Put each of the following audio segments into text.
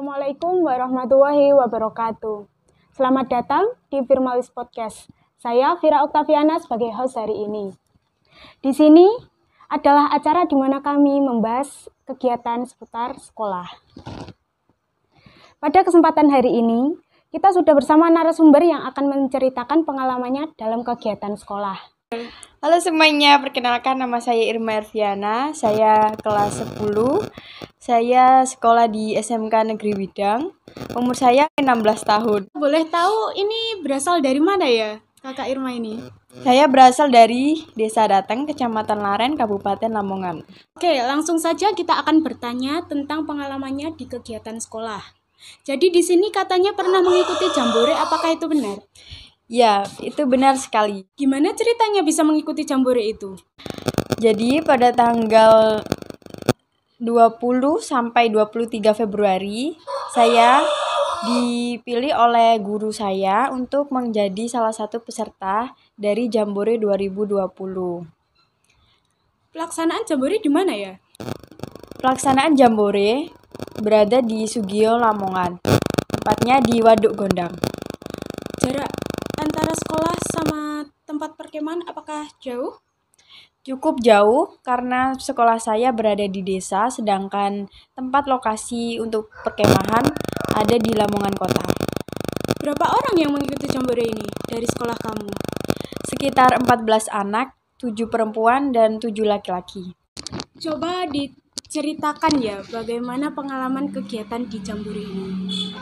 Assalamualaikum warahmatullahi wabarakatuh. Selamat datang di Firmalis Podcast. Saya Vira Oktaviana sebagai host hari ini. Di sini adalah acara di mana kami membahas kegiatan seputar sekolah. Pada kesempatan hari ini, kita sudah bersama narasumber yang akan menceritakan pengalamannya dalam kegiatan sekolah. Halo semuanya, perkenalkan nama saya Irma Erviana, saya kelas 10, saya sekolah di SMK Negeri Widang, umur saya 16 tahun. Boleh tahu ini berasal dari mana ya, Kakak Irma ini? Saya berasal dari Desa Dateng, Kecamatan Laren, Kabupaten Lamongan. Oke, langsung saja kita akan bertanya tentang pengalamannya di kegiatan sekolah. Jadi di sini katanya pernah mengikuti jambore, apakah itu benar? Ya, itu benar sekali. Gimana ceritanya bisa mengikuti jambore itu? Jadi pada tanggal 20 sampai 23 Februari, saya dipilih oleh guru saya untuk menjadi salah satu peserta dari Jambore 2020. Pelaksanaan jambore di mana ya? Pelaksanaan Jambore berada di Sugio, Lamongan, tepatnya di Waduk Gondang. Jarak antara sekolah sama tempat perkemahan apakah jauh? Cukup jauh karena sekolah saya berada di desa, sedangkan tempat lokasi untuk perkemahan ada di Lamongan Kota. Berapa orang yang mengikuti jambore ini dari sekolah kamu? Sekitar 14 anak, 7 perempuan, dan 7 laki-laki. Coba diceritakan ya bagaimana pengalaman kegiatan di jambore ini.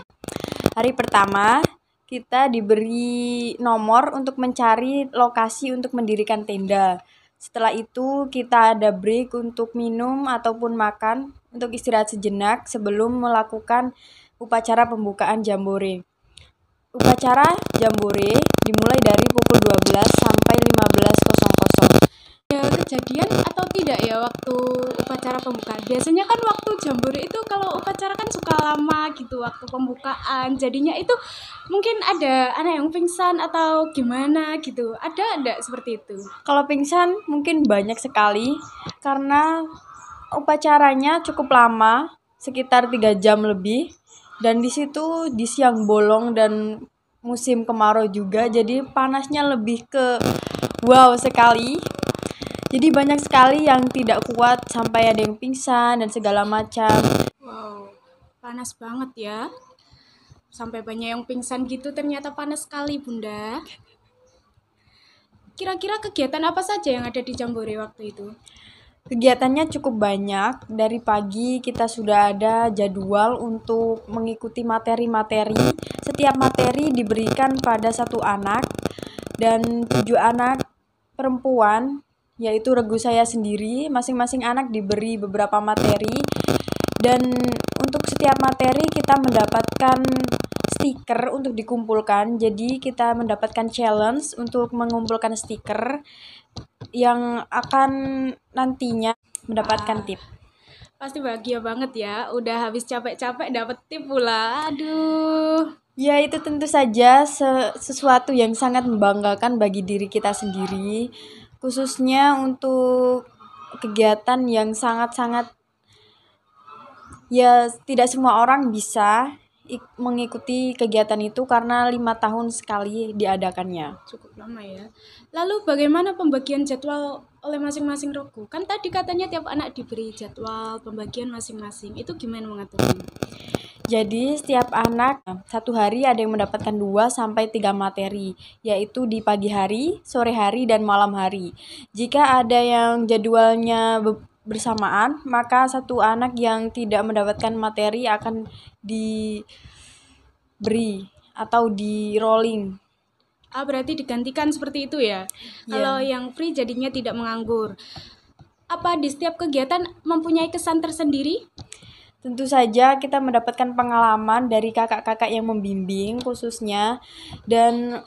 Hari pertama, kita diberi nomor untuk mencari lokasi untuk mendirikan tenda. Setelah itu kita ada break untuk minum ataupun makan untuk istirahat sejenak sebelum melakukan upacara pembukaan Jambore. Upacara Jambore dimulai dari pukul 12 sampai 15.00. Ada kejadian atau tidak ya waktu upacara pembukaan? Biasanya kan waktu jambore itu kalau upacara kan suka lama gitu waktu pembukaan. Jadinya itu mungkin ada anak yang pingsan atau gimana gitu. Ada enggak seperti itu? Kalau pingsan mungkin banyak sekali karena upacaranya cukup lama, sekitar 3 jam lebih. Dan di situ di siang bolong dan musim kemarau juga, jadi panasnya lebih ke wow sekali. Jadi banyak sekali yang tidak kuat sampai ada yang pingsan dan segala macam. Wow, panas banget ya. Sampai banyak yang pingsan gitu, ternyata panas sekali, Bunda. Kira-kira kegiatan apa saja yang ada di jambore waktu itu? Kegiatannya cukup banyak. Dari pagi kita sudah ada jadwal untuk mengikuti materi-materi. Setiap materi diberikan pada satu anak dan 7 anak perempuan, yaitu regu saya sendiri. Masing-masing anak diberi beberapa materi dan untuk setiap materi kita mendapatkan stiker untuk dikumpulkan. Jadi kita mendapatkan challenge untuk mengumpulkan stiker yang akan nantinya mendapatkan tip. Pasti bahagia banget ya, udah habis capek-capek dapet tip pula. Aduh. Ya, itu tentu saja sesuatu yang sangat membanggakan bagi diri kita sendiri, khususnya untuk kegiatan yang sangat-sangat ya tidak semua orang bisa mengikuti kegiatan itu karena 5 tahun sekali diadakannya. Cukup lama ya. Lalu bagaimana pembagian jadwal oleh masing-masing regu? Kan tadi katanya tiap anak diberi jadwal pembagian masing-masing. Itu gimana mengaturnya? Jadi setiap anak satu hari ada yang mendapatkan 2 sampai 3 materi, yaitu di pagi hari, sore hari, dan malam hari. Jika ada yang jadwalnya bersamaan, maka satu anak yang tidak mendapatkan materi akan diberi atau di rolling. Berarti digantikan seperti itu ya? Kalau yang free jadinya tidak menganggur. Apa di setiap kegiatan mempunyai kesan tersendiri? Tentu saja kita mendapatkan pengalaman dari kakak-kakak yang membimbing khususnya, dan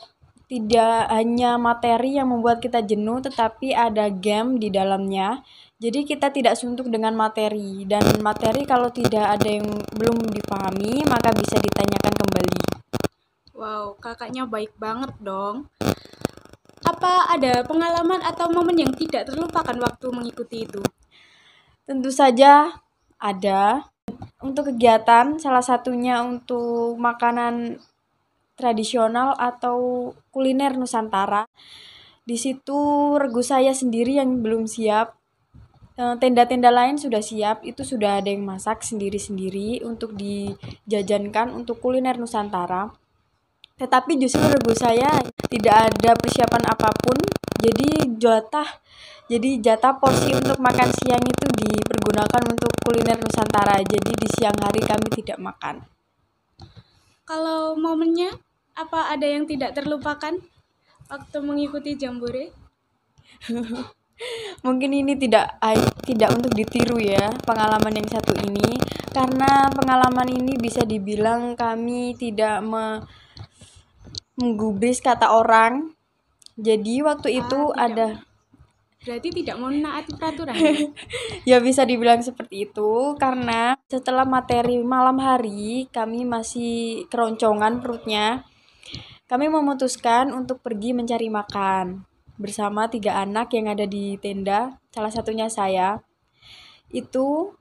tidak hanya materi yang membuat kita jenuh, tetapi ada game di dalamnya. Jadi kita tidak suntuk dengan materi, dan materi kalau tidak ada yang belum dipahami maka bisa ditanyakan kembali. Wow, kakaknya baik banget dong. Apa ada pengalaman atau momen yang tidak terlupakan waktu mengikuti itu? Tentu saja ada. untuk kegiatan, salah satunya untuk makanan tradisional atau kuliner Nusantara. Di situ regu saya sendiri yang belum siap. Tenda-tenda lain sudah siap, itu sudah ada yang masak sendiri-sendiri untuk dijajankan untuk kuliner Nusantara. Tetapi justru regu saya tidak ada persiapan apapun, jadi jatah porsi untuk makan siang itu dipergunakan untuk kuliner Nusantara. Jadi di siang hari kami tidak makan. Kalau momennya apa ada yang tidak terlupakan waktu mengikuti jambore? Mungkin ini tidak untuk ditiru ya, pengalaman yang satu ini, karena pengalaman ini bisa dibilang kami tidak menggubris kata orang. Jadi waktu itu Berarti tidak mau menaati peraturan. ya bisa dibilang seperti itu, karena setelah materi malam hari kami masih keroncongan perutnya. Kami memutuskan untuk pergi mencari makan bersama 3 anak yang ada di tenda, salah satunya saya. Itu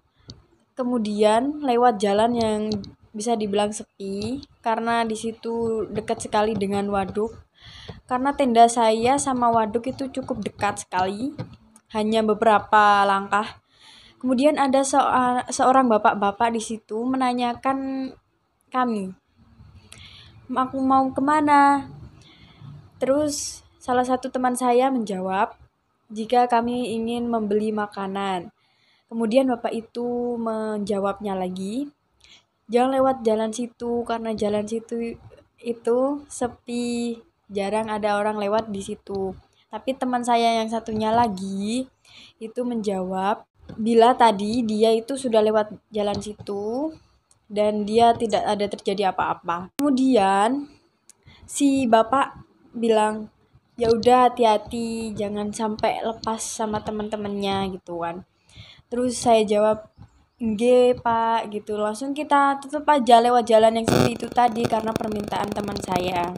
kemudian lewat jalan yang bisa dibilang sepi, karena di situ dekat sekali dengan waduk. Karena tenda saya sama waduk itu cukup dekat sekali, hanya beberapa langkah. Kemudian ada seorang bapak-bapak di situ menanyakan kami, aku mau kemana? Terus salah satu teman saya menjawab, jika kami ingin membeli makanan. Kemudian bapak itu menjawabnya lagi, jangan lewat jalan situ karena jalan situ itu sepi, jarang ada orang lewat di situ. Tapi teman saya yang satunya lagi itu menjawab, bila tadi dia itu sudah lewat jalan situ dan dia tidak ada terjadi apa-apa. Kemudian si bapak bilang, ya udah hati-hati, jangan sampai lepas sama teman-temannya gitu kan. Terus saya jawab, nggih pak gitu, langsung kita tutup aja lewat jalan yang seperti itu tadi karena permintaan teman saya.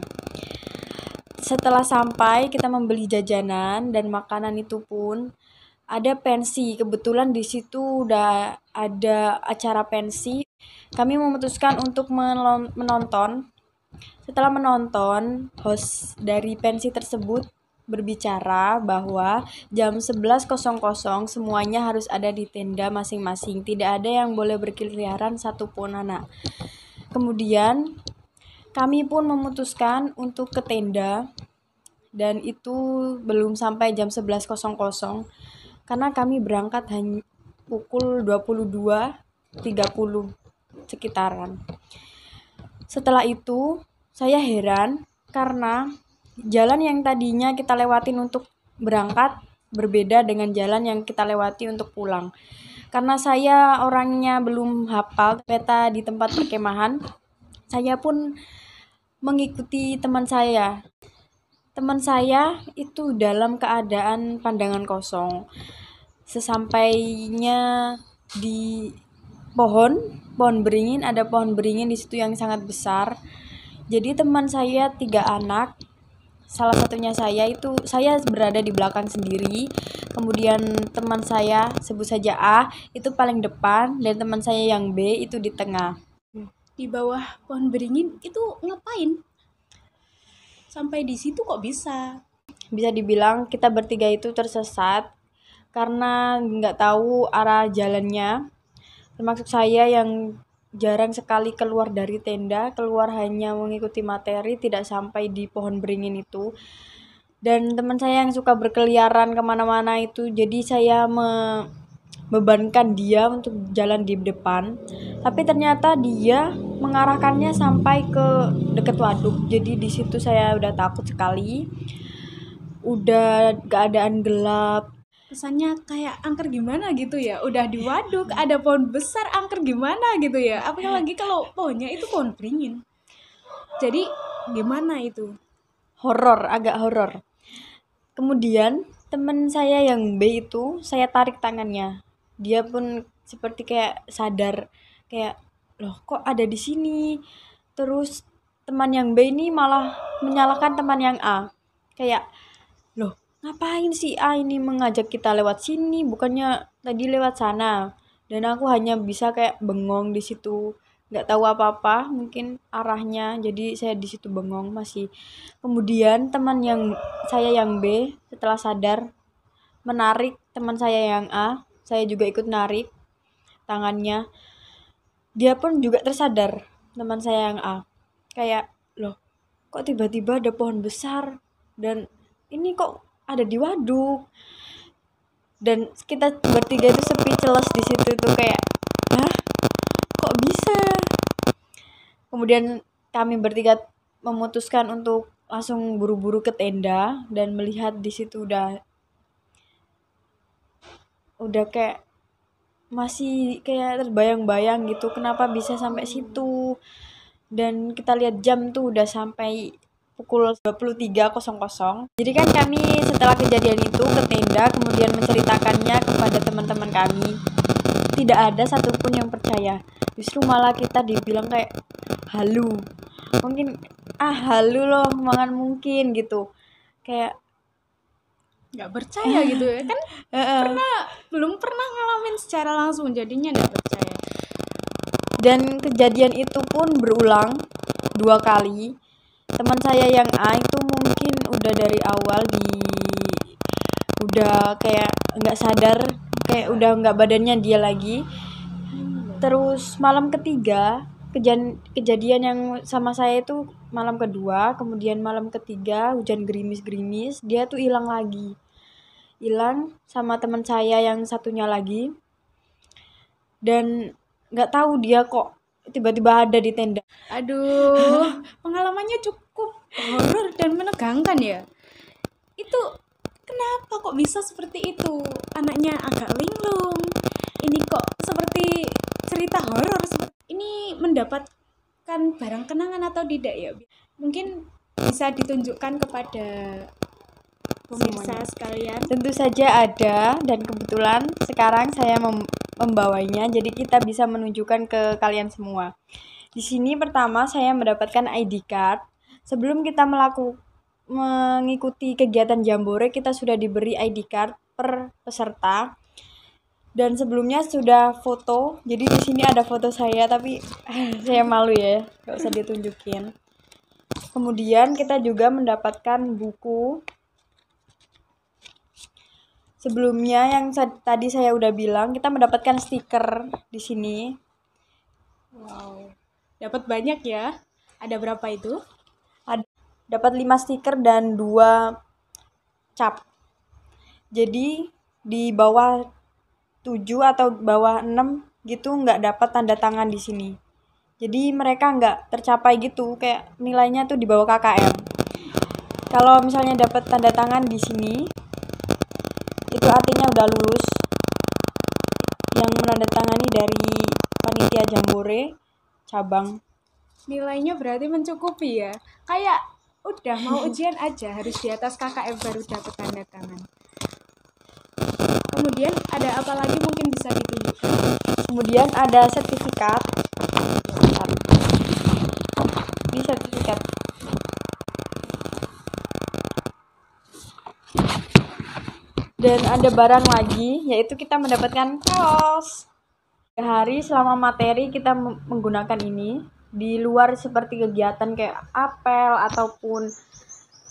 Setelah sampai kita membeli jajanan dan makanan itu pun ada pensi, kebetulan di situ udah ada acara pensi. Kami memutuskan untuk menonton. Setelah menonton, host dari pensi tersebut berbicara bahwa jam 11.00 semuanya harus ada di tenda masing-masing. Tidak ada yang boleh berkeliaran satupun anak. Kemudian kami pun memutuskan untuk ke tenda, dan itu belum sampai jam 11.00 karena kami berangkat hanya pukul 22.30 sekitaran. Setelah itu saya heran karena jalan yang tadinya kita lewatin untuk berangkat berbeda dengan jalan yang kita lewati untuk pulang. Karena saya orangnya belum hafal peta di tempat perkemahan, saya pun mengikuti teman saya. Teman saya itu dalam keadaan pandangan kosong. Sesampainya di pohon beringin, ada pohon beringin di situ yang sangat besar. Jadi teman saya 3 anak, salah satunya saya berada di belakang sendiri. Kemudian teman saya, sebut saja A, itu paling depan, dan teman saya yang B itu di tengah. Di bawah pohon beringin itu ngapain? Sampai di situ kok bisa? Bisa dibilang kita bertiga itu tersesat karena nggak tahu arah jalannya. Termasuk saya yang jarang sekali keluar dari tenda, keluar hanya mengikuti materi, tidak sampai di pohon beringin itu. Dan teman saya yang suka berkeliaran kemana-mana itu, jadi saya membebankan dia untuk jalan di depan. Tapi ternyata dia mengarahkannya sampai ke dekat waduk. Jadi di situ saya udah takut sekali. Udah keadaan gelap. Kesannya kayak angker gimana gitu ya, udah di waduk, ada pohon besar, angker gimana gitu ya, apalagi kalau pohonnya itu pohon beringin. Jadi gimana itu? Agak horor. Kemudian teman saya yang B itu saya tarik tangannya. Dia pun seperti kayak sadar, kayak loh kok ada di sini. Terus teman yang B ini malah menyalahkan teman yang A. Kayak loh, ngapain si A ini mengajak kita lewat sini, bukannya tadi lewat sana. dan aku hanya bisa kayak bengong di situ, nggak tahu apa-apa mungkin arahnya, jadi saya di situ bengong masih. Kemudian teman saya yang B setelah sadar menarik teman saya yang A, saya juga ikut narik tangannya, dia pun juga tersadar teman saya yang A, kayak loh kok tiba-tiba ada pohon besar dan ini kok ada di waduk, dan kita bertiga itu speechless di situ tuh kayak hah kok bisa. Kemudian kami bertiga memutuskan untuk langsung buru-buru ke tenda dan melihat di situ udah kayak masih kayak terbayang-bayang gitu kenapa bisa sampai situ, dan kita lihat jam tuh udah sampai pukul 23.00. Jadi kan kami setelah kejadian itu ke tenda kemudian menceritakannya kepada teman-teman kami. Tidak ada satupun yang percaya. Justru malah kita dibilang kayak halu. Mungkin halu loh, mangan mungkin gitu. Kayak nggak percaya gitu ya kan, belum pernah ngalamin secara langsung jadinya nggak percaya. Dan kejadian itu pun berulang 2 kali. Teman saya yang A itu mungkin udah dari awal udah kayak nggak sadar, kayak udah nggak badannya dia lagi. Terus malam ketiga kejadian yang sama saya itu malam kedua, kemudian malam ketiga hujan gerimis-gerimis, dia tuh hilang lagi, hilang sama teman saya yang satunya lagi, dan nggak tahu dia kok tiba-tiba ada di tenda. Aduh, pengalamannya cukup horor dan menegangkan ya. Itu kenapa kok bisa seperti itu? Anaknya agak linglung. Ini kok seperti cerita horor. Ini mendapatkan barang kenangan atau tidak ya? Mungkin bisa ditunjukkan kepada pemirsa sekalian. Tentu saja ada, dan kebetulan sekarang saya membawanya, jadi kita bisa menunjukkan ke kalian semua. Di sini pertama saya mendapatkan ID card. Sebelum kita mengikuti kegiatan Jambore, kita sudah diberi ID card per peserta. Dan sebelumnya sudah foto. Jadi di sini ada foto saya, tapi saya malu ya, nggak usah ditunjukin. Kemudian kita juga mendapatkan buku. Sebelumnya yang tadi saya udah bilang, kita mendapatkan stiker di sini. Wow, dapat banyak ya. Ada berapa itu? Dapat 5 stiker dan 2 cap. Jadi di bawah 7 atau bawah 6 gitu nggak dapat tanda tangan di sini. Jadi mereka nggak tercapai gitu, kayak nilainya tuh di bawah KKM. Kalau misalnya dapat tanda tangan di sini, itu artinya udah lulus. Yang menandatangani dari panitia Jambore cabang. Nilainya berarti mencukupi ya. Kayak udah mau ujian aja harus di atas KKM baru dapat tanda tangan. Kemudian ada apa lagi mungkin bisa ditunjukkan? Kemudian ada sertifikat. Ini sertifikat. Dan ada barang lagi, yaitu kita mendapatkan kaos. Hari selama materi kita menggunakan ini. Di luar seperti kegiatan kayak apel ataupun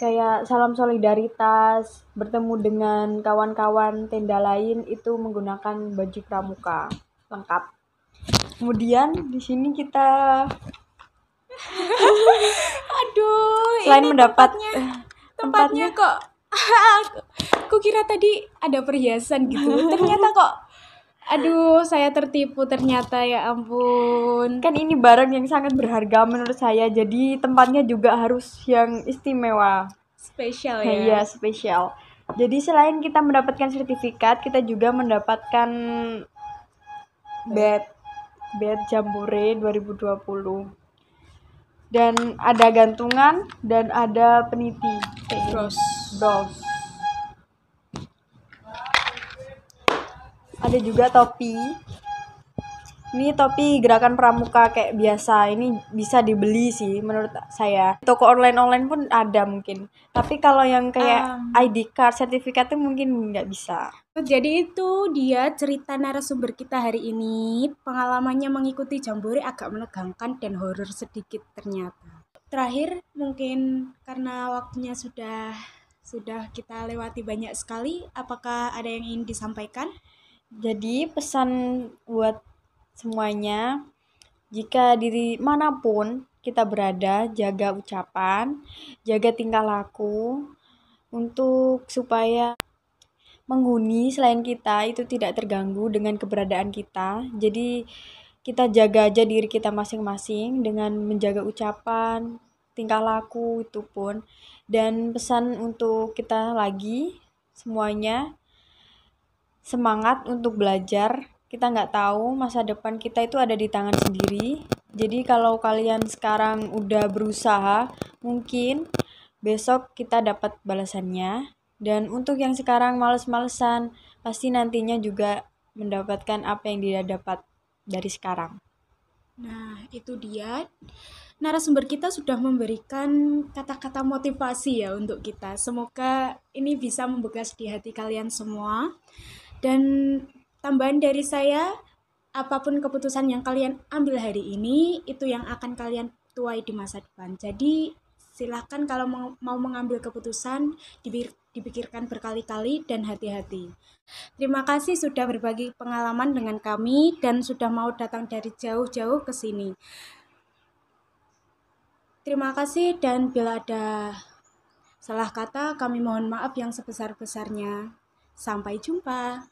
kayak salam solidaritas, bertemu dengan kawan-kawan tenda lain, itu menggunakan baju pramuka lengkap. Kemudian di sini kita aduh, selain ini mendapat tempatnya kok aku kira tadi ada perhiasan gitu. Ternyata kok aduh, saya tertipu ternyata, ya ampun. Kan ini barang yang sangat berharga menurut saya, jadi tempatnya juga harus yang istimewa. Spesial ya? Iya, spesial. Jadi selain kita mendapatkan sertifikat, kita juga mendapatkan bed Jambore 2020. Dan ada gantungan dan ada peniti. Bros. Ada juga topi Ini topi gerakan pramuka kayak biasa, ini bisa dibeli sih menurut saya. Toko online pun ada mungkin. Tapi kalau yang kayak ID card, sertifikat tuh mungkin nggak bisa. Jadi itu dia cerita narasumber kita hari ini. Pengalamannya mengikuti Jambore agak menegangkan dan horor sedikit ternyata. Terakhir mungkin karena waktunya sudah kita lewati banyak sekali, apakah ada yang ingin disampaikan? Jadi pesan buat semuanya, jika diri manapun kita berada, jaga ucapan, jaga tingkah laku, untuk supaya penghuni selain kita itu tidak terganggu dengan keberadaan kita. Jadi kita jaga aja diri kita masing-masing dengan menjaga ucapan, tingkah laku itu pun. Dan pesan untuk kita lagi semuanya, semangat untuk belajar. Kita nggak tahu masa depan kita itu ada di tangan sendiri. Jadi kalau kalian sekarang udah berusaha, mungkin besok kita dapat balasannya. Dan untuk yang sekarang males-malesan, pasti nantinya juga mendapatkan apa yang dia dapat dari sekarang. Nah, itu dia. Narasumber kita sudah memberikan kata-kata motivasi ya untuk kita. Semoga ini bisa membekas di hati kalian semua. Dan tambahan dari saya, apapun keputusan yang kalian ambil hari ini, itu yang akan kalian tuai di masa depan. Jadi silahkan kalau mau mengambil keputusan, dipikirkan berkali-kali dan hati-hati. Terima kasih sudah berbagi pengalaman dengan kami dan sudah mau datang dari jauh-jauh ke sini. Terima kasih dan bila ada salah kata, kami mohon maaf yang sebesar-besarnya. Sampai jumpa.